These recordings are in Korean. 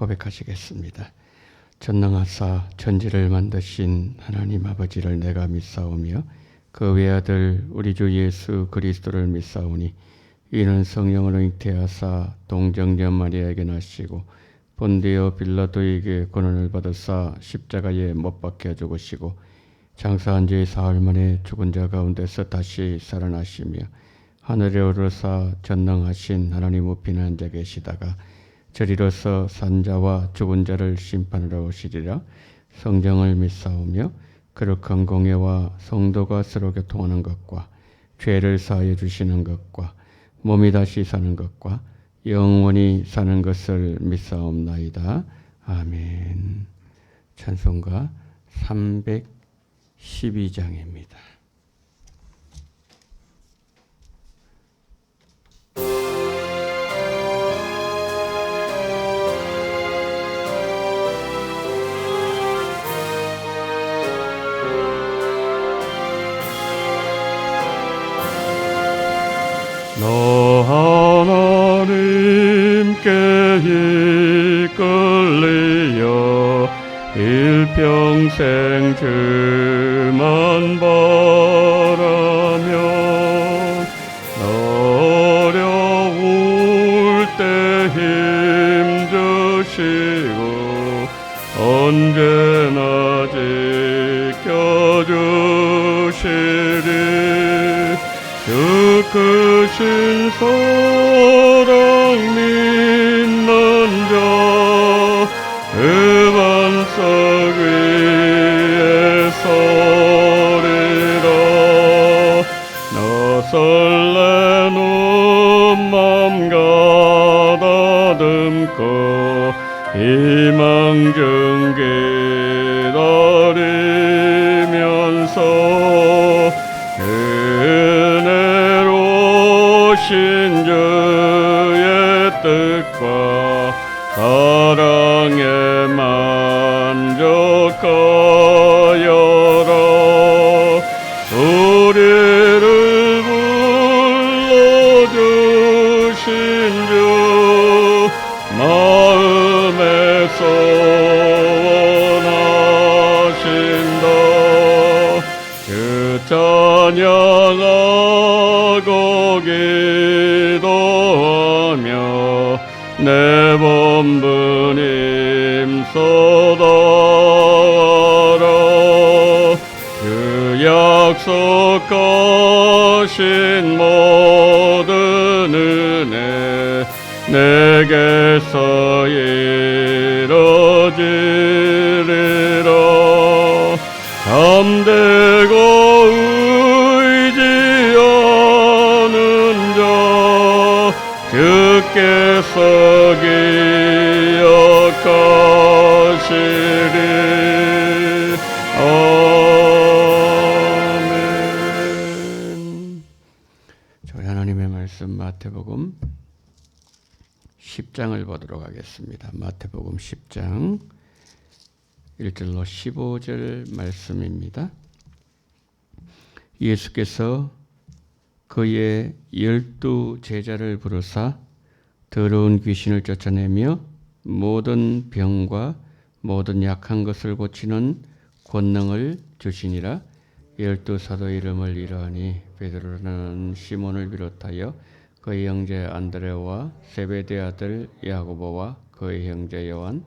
고백하시겠습니다. 전능하사 천지를 만드신 하나님 아버지를 내가 믿사오며 그 외아들 우리 주 예수 그리스도를 믿사오니 이는 성령으로 잉태하사 동정녀 마리아에게 나시고 본디오 빌라도에게 고난을 받으사 십자가에 못 박혀 죽으시고 장사한 지 사흘 만에 죽은 자 가운데서 다시 살아나시며 하늘에 오르사 전능하신 하나님 우편에 앉아 계시다가 저리로서 산자와 죽은 자를 심판하러 오시리라. 성령을 믿사오며 거룩한 공예와 성도가 서로 교통하는 것과 죄를 사하여 주시는 것과 몸이 다시 사는 것과 영원히 사는 것을 믿사옵나이다. 아멘. 찬송가 312장입니다. 너 하나님께 이끌리어 일평생 주만 바라며 어려울 때 힘주시고 언제나 지켜주시리. 주 크신 사랑 믿는 자 그 반석 위에 서리라. 나 설레는 맘 가다듬고 희망 중 기다리면서 신주의 뜻과 사랑에 만족하여라. 우리를 불러주신 주 마음에서 원하신다. 주 찬양하고 기도하며 내 본분 힘써다라. 주 약속하신 모든 은혜 내게서 이루어지리라. 잠들고 의지하는 자 주께서 기억하시리. 아멘. 저희 하나님의 말씀 마태복음 10장을 보도록 하겠습니다. 마태복음 10장 1절로 15절 말씀입니다. 예수께서 그의 12 제자를 부르사 더러운 귀신을 쫓아내며 모든 병과 모든 약한 것을 고치는 권능을 주시니라. 12 사도 이름을 이러하니 베드로라는 시몬을 비롯하여 그의 형제 안드레와 세베대 아들 야고보와 그의 형제 요한,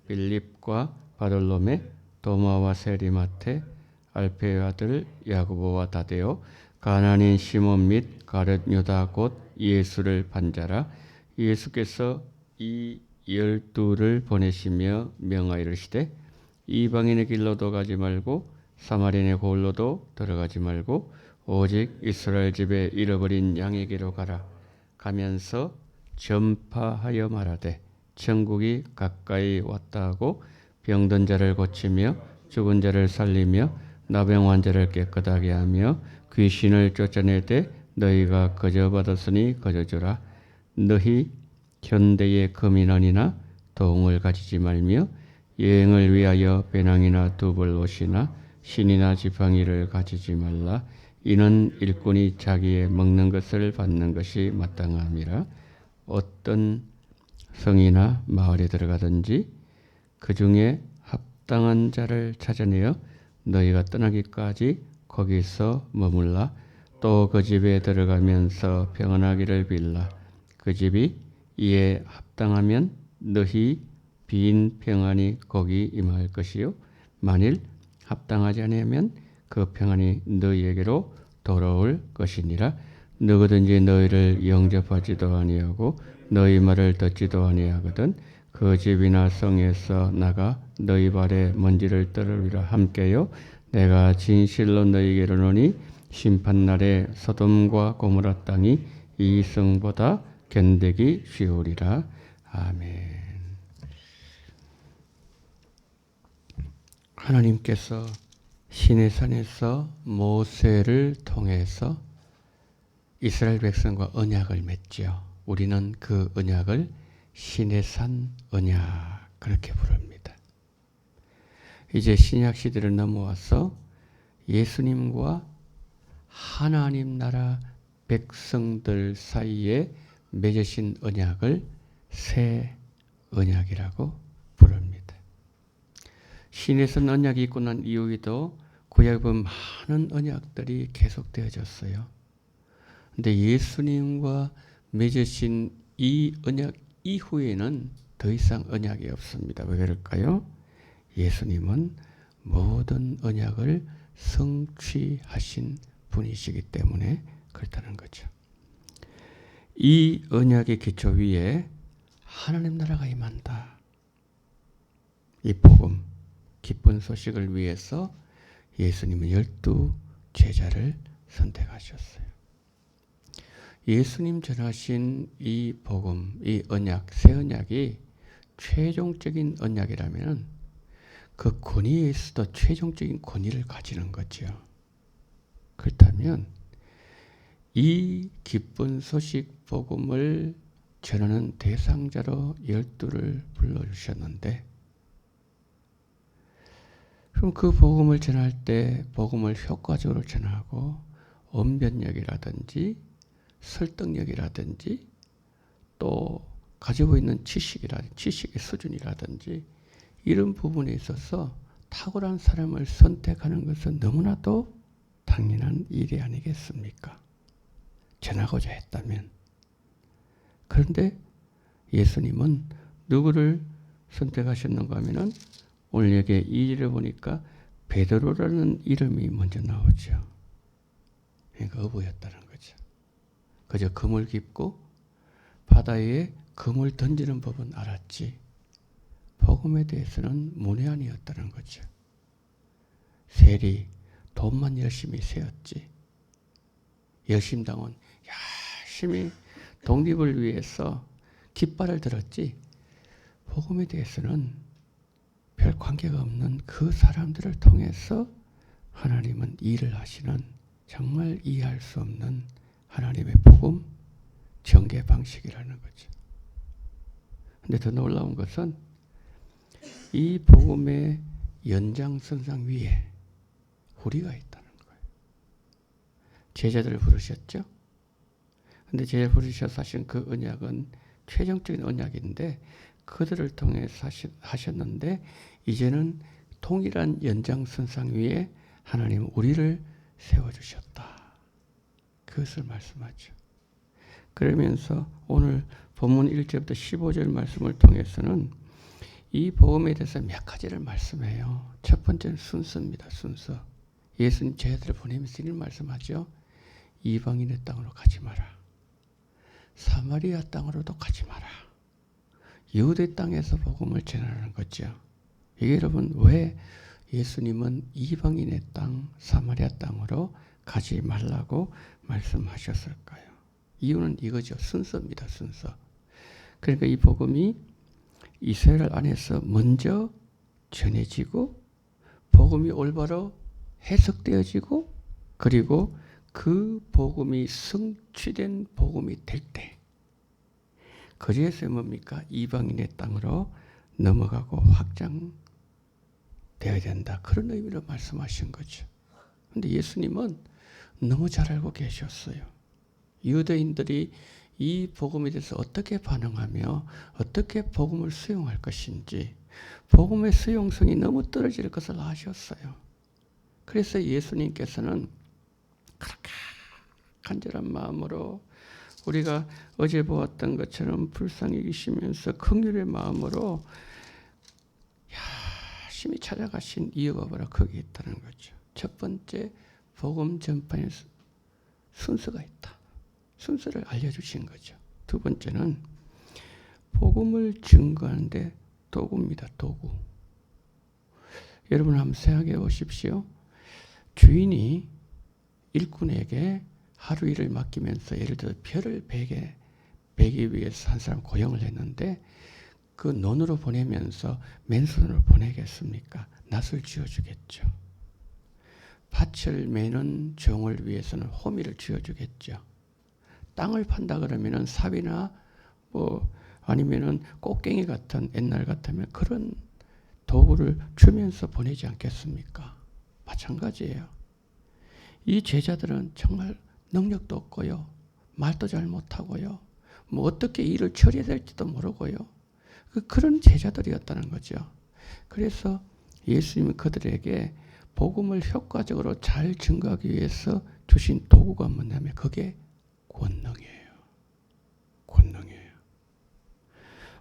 빌립과 바돌로메, 도마와 세리마테, 알페의 아들 야고보와 다데오, 가나안인 시몬 및 가룟 유다 곧 예수를 반자라. 예수께서 이 12를 보내시며 명하여 이르시되 이방인의 길로도 가지 말고 사마리아인의 고을로도 들어가지 말고 오직 이스라엘 집에 잃어버린 양에게로 가라. 가면서 전파하여 말하되 천국이 가까이 왔다 하고 병든 자를 고치며 죽은 자를 살리며 나병 환자를 깨끗하게 하며 귀신을 쫓아내되 너희가 거저 받았으니 거저 주라. 너희 현대의 금인원이나 동을 가지지 말며 여행을 위하여 배낭이나 두벌 옷이나 신이나 지팡이를 가지지 말라. 이는 일꾼이 자기의 먹는 것을 받는 것이 마땅함이라. 어떤 성이나 마을에 들어가든지 그 중에 합당한 자를 찾아내어 너희가 떠나기까지 거기서 머물라. 또 그 집에 들어가면서 평안하기를 빌라. 그 집이 이에 합당하면 너희 빈 평안이 거기 임할 것이요 만일 합당하지 아니하면 그 평안이 너희에게로 돌아올 것이니라. 누구든지 너희를 영접하지도 아니하고 너희 말을 듣지도 아니하거든 그 집이나 성에서 나가 너희 발에 먼지를 떨으리라. 함께요 내가 진실로 너희에게 이르노니 심판날에 소돔과 고모라 땅이 이 성보다 견디기 쉬우리라. 아멘. 하나님께서 시내산에서 모세를 통해서 이스라엘 백성과 언약을 맺죠. 우리는 그 언약을 시내산 언약 그렇게 부릅니다. 이제 신약 시대를 넘어와서 예수님과 하나님 나라 백성들 사이에 맺으신 언약을 새 언약이라고 부릅니다. 신에선 언약이 있고 난 이후에도 구약에 보면 많은 언약들이 계속되어졌어요. 근데 예수님과 맺으신 이 언약 이후에는 더 이상 언약이 없습니다. 왜 그럴까요? 예수님은 모든 언약을 성취하신 분이시기 때문에 그렇다는 거죠. 이 언약의 기초 위에 하나님 나라가 임한다. 이 복음, 기쁜 소식을 위해서 예수님은 12 제자를 선택하셨어요. 예수님 전하신 이 복음, 이 언약, 새 언약이 최종적인 언약이라면 그 권위에서도 최종적인 권위를 가지는 거죠. 그렇다면 이 기쁜 소식 복음을 전하는 대상자로 12를 불러주셨는데 그럼 그 복음을 전할 때 복음을 효과적으로 전하고 언변력이라든지 설득력이라든지 또 가지고 있는 지식의 수준이라든지 이런 부분에 있어서 탁월한 사람을 선택하는 것은 너무나도 당연한 일이 아니겠습니까? 전하고자 했다면. 그런데 예수님은 누구를 선택하셨는가 하면은 오늘 여기 2절에 보니까 베드로라는 이름이 먼저 나오죠. 그러니까 어부였다는 거죠. 그저 금을 깁고 바다에 금을 던지는 법은 알았지 복음에 대해서는 문외한이었다는 거죠. 세리, 돈만 열심히 세웠지. 열심당원 열심히 독립을 위해서 깃발을 들었지 복음에 대해서는 별 관계가 없는 그 사람들을 통해서 하나님은 일을 하시는 정말 이해할 수 없는 하나님의 복음 전개 방식이라는 거죠. 그런데 더 놀라운 것은 이 복음의 연장선상 위에 우리가 있다는 거예요. 제자들을 부르셨죠. 그런데 제자를 부르셔서 하신 그 언약은 최종적인 언약인데 그들을 통해 하셨는데 이제는 동일한 연장선상 위에 하나님은 우리를 세워주셨다. 그것을 말씀하죠. 그러면서 오늘 본문 1절부터 15절 말씀을 통해서는 이 복음에 대해서 몇 가지를 말씀해요. 첫 번째는 순서입니다. 순서. 예수님 제자들을 보내면서 이런 말씀하죠. 이방인의 땅으로 가지 마라. 사마리아 땅으로도 가지 마라. 유대 땅에서 복음을 전하는 거죠. 이게 여러분 왜 예수님은 이방인의 땅, 사마리아 땅으로 가지 말라고 말씀하셨을까요? 이유는 이거죠. 순서입니다. 순서. 그러니까 이 복음이 이스라엘 안에서 먼저 전해지고 복음이 올바로 해석되어지고 그리고 그 복음이 성취된 복음이 될 때 거기에서 뭡니까? 이방인의 땅으로 넘어가고 확장되어야 된다. 그런 의미로 말씀하신 거죠. 그런데 예수님은 너무 잘 알고 계셨어요. 유대인들이 이 복음에 대해서 어떻게 반응하며 어떻게 복음을 수용할 것인지 복음의 수용성이 너무 떨어질 것을 아셨어요. 그래서 예수님께서는 그렇게 간절한 마음으로 우리가 어제 보았던 것처럼 불쌍히 여기시면서 긍휼의 마음으로 열심히 찾아가신 이유가 바로 거기에 있다는 거죠. 첫 번째, 복음 전파에 순서가 있다. 순서를 알려주신 거죠. 두 번째는 복음을 증거하는데 도구입니다. 도구. 여러분 한번 생각해 보십시오. 주인이 일꾼에게 하루 일을 맡기면서 예를 들어 별을 베기 위해서 한 사람 고용을 했는데 그 논으로 보내면서 맨손으로 보내겠습니까? 낫을 쥐어주겠죠. 밭을 매는 종을 위해서는 호미를 쥐어주겠죠. 땅을 판다 그러면은 삽이나 아니면은 꽃갱이 같은 옛날 같으면 그런 도구를 주면서 보내지 않겠습니까? 마찬가지예요. 이 제자들은 정말 능력도 없고요. 말도 잘 못하고요. 어떻게 일을 처리해야 될지도 모르고요. 그런 제자들이었다는 거죠. 그래서 예수님은 그들에게 복음을 효과적으로 잘 증거하기 위해서 주신 도구가 뭐냐면 그게 권능이에요. 권능이에요.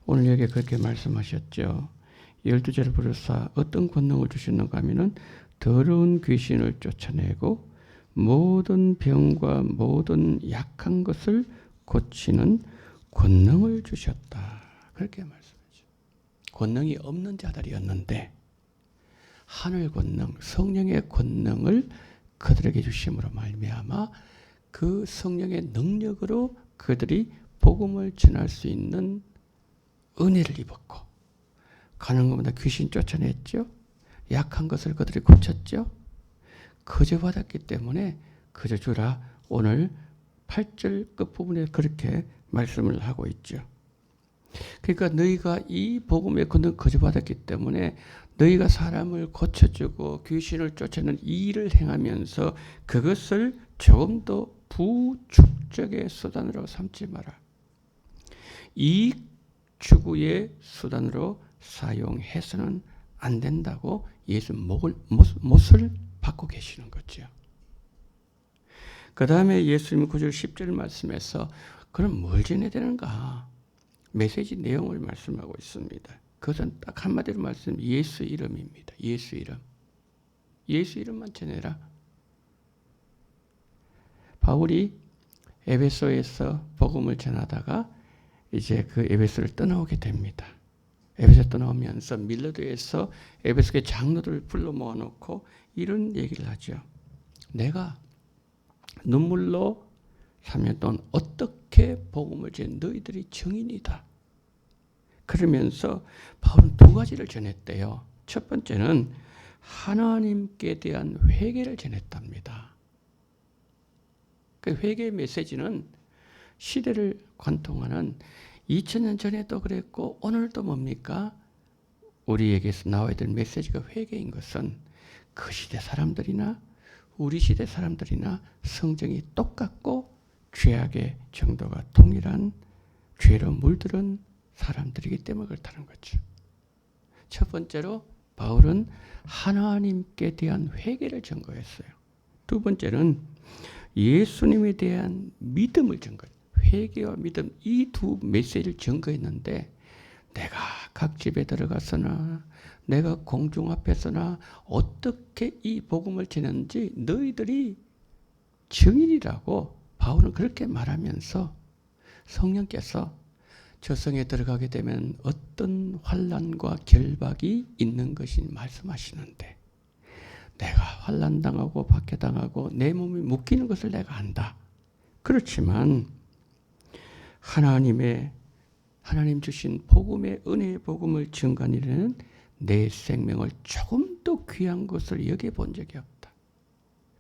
오늘 여기 그렇게 말씀하셨죠. 12제를 부르사 어떤 권능을 주시는가 하면은 더러운 귀신을 쫓아내고 모든 병과 모든 약한 것을 고치는 권능을 주셨다. 그렇게 말씀하죠. 권능이 없는 자들이었는데 하늘 권능, 성령의 권능을 그들에게 주심으로 말미암아 그 성령의 능력으로 그들이 복음을 전할 수 있는 은혜를 입었고 가는 것보다 귀신 쫓아냈죠. 약한 것을 그들이 고쳤죠. 거저 받았기 때문에 거저 주라. 오늘 8절 끝부분에 그렇게 말씀을 하고 있죠. 그러니까 너희가 이 복음의 권능 거저 받았기 때문에 너희가 사람을 고쳐주고 귀신을 쫓아내는 이 일을 행하면서 그것을 조금 더 부축적의 수단으로 삼지 마라. 이 추구의 수단으로 사용해서는 안 된다고 예수 못을 받고 계시는 거죠. 그 다음에 예수님 9절 10절 말씀에서 그럼 뭘 전해야 되는가? 메시지 내용을 말씀하고 있습니다. 그것은 딱 한마디로 말씀 예수 이름입니다. 예수 이름. 예수 이름만 전해라. 바울이 에베소에서 복음을 전하다가 이제 그 에베소를 떠나오게 됩니다. 에베소 떠나오면서 밀라도에서 에베소의 장로들을 불러 모아놓고 이런 얘기를 하죠. 내가 눈물로 3년 동안 어떻게 복음을 전해 너희들이 증인이다. 그러면서 바울은 두 가지를 전했대요. 첫 번째는 하나님께 대한 회개를 전했답니다. 그 회개의 메시지는 시대를 관통하는 2000년 전에도 그랬고 오늘도 뭡니까? 우리에게서 나와야 될 메시지가 회개인 것은 그 시대 사람들이나 우리 시대 사람들이나 성정이 똑같고 죄악의 정도가 동일한 죄로 물들은 사람들이기 때문에 그렇다는 거죠. 첫 번째로 바울은 하나님께 대한 회개를 증거했어요. 두 번째는 예수님에 대한 믿음을 증거했어요. 회개와 믿음 이 두 메시지를 증거했는데 내가 각 집에 들어가서나 내가 공중 앞에서나 어떻게 이 복음을 전했는지 너희들이 증인이라고 바울은 그렇게 말하면서 성령께서 저성에 들어가게 되면 어떤 환난과 결박이 있는 것이 말씀하시는데 내가 환난당하고 박해당하고 내 몸이 묶이는 것을 내가 안다. 그렇지만 하나님 주신 복음의 은혜의 복음을 증거하는 일에는 내 생명을 조금 더 귀한 것을 여겨본 적이 없다.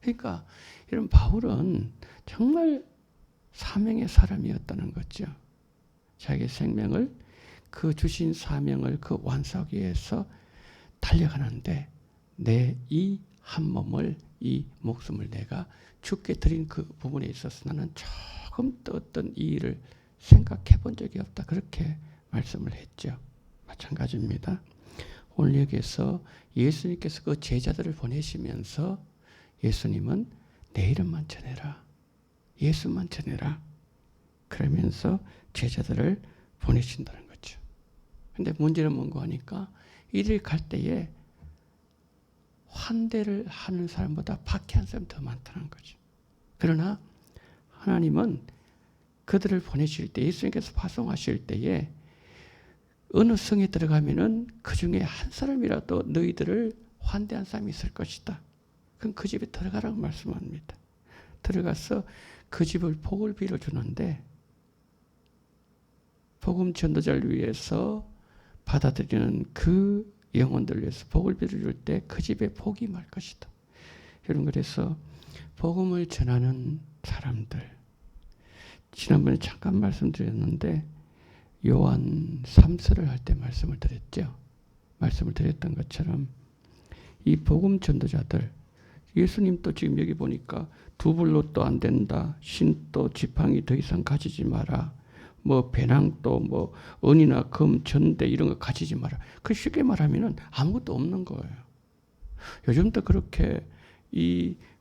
그러니까 이런 바울은 정말 사명의 사람이었다는 거죠. 자기 생명을 그 주신 사명을 그 완수하기 위해서 달려가는데 내 이 한 몸을 이 목숨을 내가 죽게 드린 그 부분에 있어서 나는 조금 더 어떤 이 일을 생각해 본 적이 없다. 그렇게 말씀을 했죠. 마찬가지입니다. 오늘 여기에서 예수님께서 그 제자들을 보내시면서 예수님은 내 이름만 전해라. 예수만 전해라. 그러면서 제자들을 보내신다는 거죠. 근데 문제는 뭔가 하니까 이들이 갈 때에 환대를 하는 사람보다 박해한 사람이 더 많다는 거죠. 그러나 하나님은 그들을 보내실 때, 예수님께서 파송하실 때에 어느 성에 들어가면은 그 중에 한 사람이라도 너희들을 환대한 사람이 있을 것이다. 그럼 그 집에 들어가라고 말씀합니다. 들어가서 그 집을 복을 빌어주는데 복음 전도자를 위해서 받아들이는 그 영혼들을 위해서 복을 빌어줄 때 그 집에 복이 말 것이다. 여러분, 그래서 복음을 전하는 사람들, 지난번에 잠깐 말씀드렸는데 요한 3서를 할 때 말씀을 드렸죠. 말씀을 드렸던 것처럼 이 복음 전도자들, 예수님도 지금 여기 보니까 두불로도 안 된다. 신도 지팡이 더 이상 가지지 마라. 뭐 배낭도 뭐 은이나 금, 전대 이런 거 가지지 마라. 그 쉽게 말하면은 아무것도 없는 거예요. 요즘도 그렇게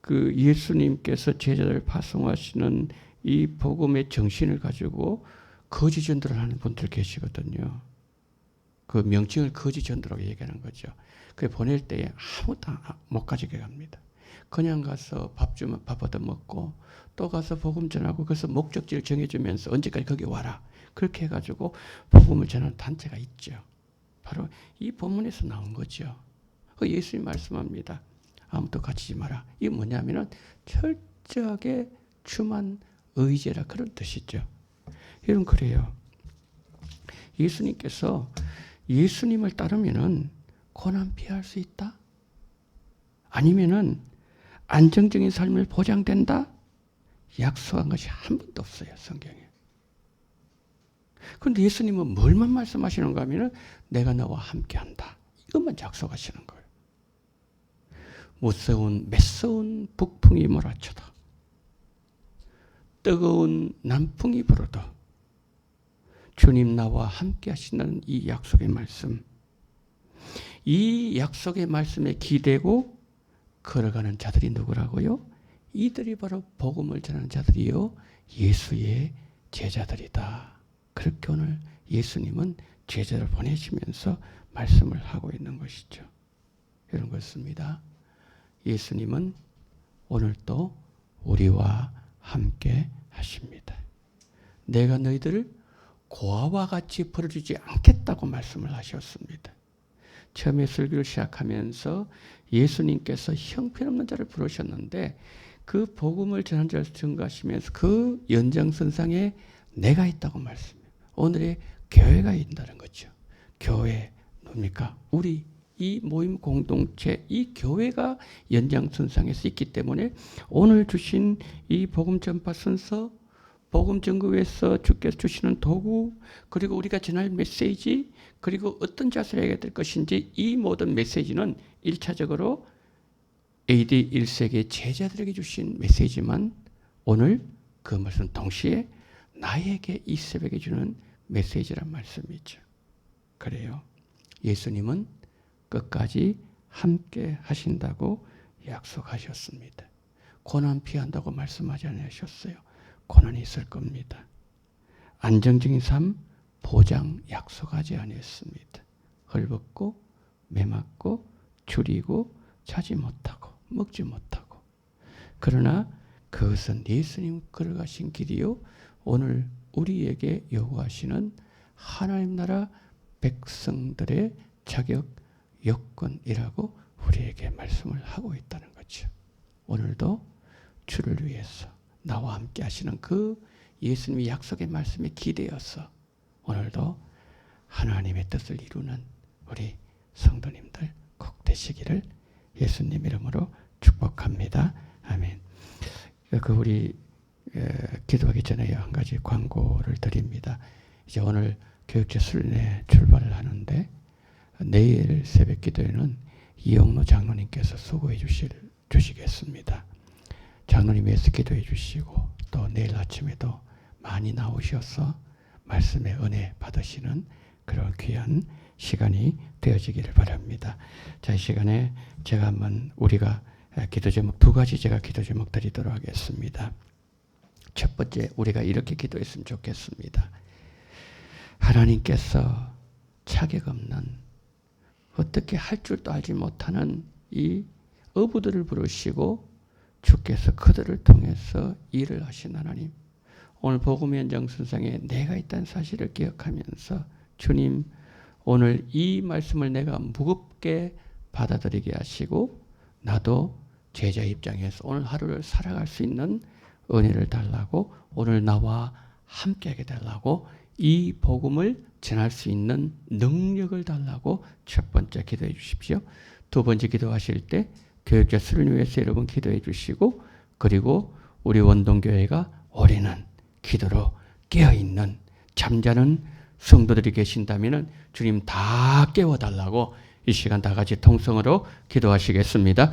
그 예수님께서 제자들을 파송하시는 이 복음의 정신을 가지고 거짓 전도를 하는 분들 계시거든요. 그 명칭을 거짓 전도라고 얘기하는 거죠. 그 보낼 때에 아무것도 못 가지게 갑니다. 그냥 가서 밥 주면 밥 얻어 먹고 또 가서 복음 전하고 그래서 목적지를 정해주면서 언제까지 거기 와라. 그렇게 해가지고 복음을 전하는 단체가 있죠. 바로 이 본문에서 나온 거죠. 그 예수님 말씀합니다. 아무도 가지지 마라. 이게 뭐냐면은 철저하게 주만 의지라 그런 뜻이죠. 여러분, 그래요. 예수님께서 예수님을 따르면은 고난 피할 수 있다? 아니면은 안정적인 삶을 보장된다? 약속한 것이 한 번도 없어요, 성경에. 그런데 예수님은 뭘만 말씀하시는가 하면은 내가 너와 함께 한다. 이것만 약속하시는 거예요. 매서운 북풍이 몰아쳐도 뜨거운 남풍이 불어도 주님 나와 함께 하시는 이 약속의 말씀, 이 약속의 말씀에 기대고 걸어가는 자들이 누구라고요? 이들이 바로 복음을 전하는 자들이요, 예수의 제자들이다. 그렇게 오늘 예수님은 제자를 보내시면서 말씀을 하고 있는 것이죠. 이런 것입니다. 예수님은 오늘도 우리와 함께 하십니다. 내가 너희들을 고아와 같이 버려주지 않겠다고 말씀을 하셨습니다. 처음에 설교를 시작하면서 예수님께서 형편없는 자를 부르셨는데 그 복음을 전한 자를 증거하시면서 그 연장선상에 내가 있다고 말씀해요. 오늘의 교회가 있다는 거죠. 교회 뭡니까? 우리 이 모임 공동체, 이 교회가 연장선상에서 있기 때문에 오늘 주신 이 복음 전파 순서, 복음 전구에서 주께서 주시는 도구, 그리고 우리가 전할 메시지, 그리고 어떤 자세를 해야 될 것인지, 이 모든 메시지는 1차적으로 AD 1세기 제자들에게 주신 메시지만 오늘 그 말씀 동시에 나에게 이 새벽에 주는 메시지란 말씀이죠. 그래요. 예수님은 끝까지 함께 하신다고 약속하셨습니다. 고난 피한다고 말씀하지 않으셨어요. 고난이 있을 겁니다. 안정적인 삶 보장 약속하지 않았습니다. 헐벗고 매맞고 줄이고 자지 못하고 먹지 못하고. 그러나 그것은 예수님 걸어가신 길이요, 오늘 우리에게 요구하시는 하나님 나라 백성들의 자격 요건이라고 우리에게 말씀을 하고 있다는 거죠. 오늘도 주를 위해서 나와 함께 하시는 그 예수님의 약속의 말씀에 기대어서 오늘도 하나님의 뜻을 이루는 우리 성도님들 꼭 되시기를 예수님 이름으로 축복합니다. 아멘. 우리 기도하기 전에 한 가지 광고를 드립니다. 이제 오늘 교육제 순례 출발을 하는데 내일 새벽 기도에는 이영로 장로님께서 수고해 주시겠습니다. 장로님 위해서 기도해 주시고 또 내일 아침에도 많이 나오셔서 말씀의 은혜 받으시는 그런 귀한 시간이 되어지기를 바랍니다. 자, 이 시간에 제가 한번 우리가 기도 제목 두 가지 제가 기도 제목 드리도록 하겠습니다. 첫 번째, 우리가 이렇게 기도했으면 좋겠습니다. 하나님께서 자격 없는, 어떻게 할 줄도 알지 못하는 이 어부들을 부르시고 주께서 그들을 통해서 일을 하신 하나님, 오늘 복음 현장 순상에 내가 있다는 사실을 기억하면서 주님, 오늘 이 말씀을 내가 무겁게 받아들이게 하시고 나도 제자 입장에서 오늘 하루를 살아갈 수 있는 은혜를 달라고, 오늘 나와 함께하게 달라고, 이 복음을 전할 수 있는 능력을 달라고 첫 번째 기도해 주십시오. 두 번째 기도하실 때 교육자 수련을 위해서 여러분 기도해 주시고, 그리고 우리 원동교회가 올해는 기도로 깨어있는 잠자는 성도들이 계신다면 주님 다 깨워달라고 이 시간 다 같이 통성으로 기도하시겠습니다.